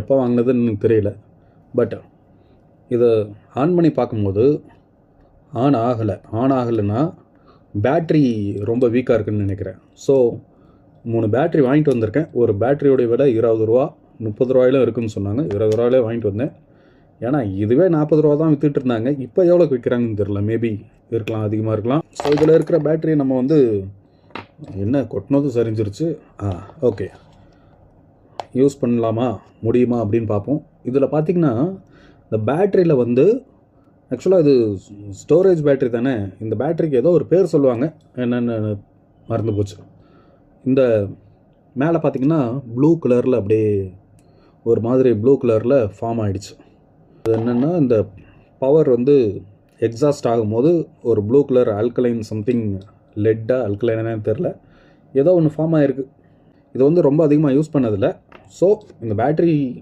எப்போ வாங்கினதுன்னு எனக்கு தெரியல. பட் இதை ஆன் பண்ணி பார்க்கும்போது ஆன் ஆகலைன்னா பேட்ரி ரொம்ப வீக்காக இருக்குதுன்னு நினைக்கிறேன். ஸோ 3 பேட்ரி வாங்கிட்டு வந்திருக்கேன். ஒரு பேட்டரியோடைய விலை 20 ரூபா, 30 ரூபாயிலும் இருக்குதுன்னு சொன்னாங்க. 20 ரூபாயிலே வாங்கிட்டு வந்தேன். ஏன்னா இதுவே 40 ரூபா தான் விற்றுட்டு இருந்தாங்க. இப்போ எவ்வளோக்கு விற்கிறாங்கன்னு தெரில. மேபி இருக்கலாம், அதிகமாக இருக்கலாம். ஸோ இதில் இருக்கிற பேட்டரி நம்ம வந்து என்ன கொட்டினதும் சரிஞ்சிருச்சு. ஓகே, யூஸ் பண்ணலாமா முடியுமா அப்படின்னு பார்ப்போம். இதில் பார்த்திங்கன்னா இந்த பேட்டரியில் வந்து ஆக்சுவலாக இது ஸ்டோரேஜ் பேட்டரி தானே. இந்த பேட்டரிக்கு ஏதோ ஒரு பேர் சொல்லுவாங்க, என்னென்னு மறந்து போச்சு. இந்த மேலே பார்த்திங்கன்னா ப்ளூ கலரில் அப்படியே ஒரு மாதிரி ப்ளூ கலரில் ஃபார்ம் ஆகிடுச்சு. அது என்னென்னா இந்த பவர் வந்து எக்ஸாஸ்ட் ஆகும்போது ஒரு ப்ளூ கலர் ஆல்கலைன் சம்திங் லெட்டாக ஆல்கலைனான்னு தெரில, ஏதோ ஒன்று ஃபார்ம் ஆகிருக்கு. இது வந்து ரொம்ப அதிகமாக யூஸ் பண்ணதில்லை. ஸோ இந்த பேட்டரி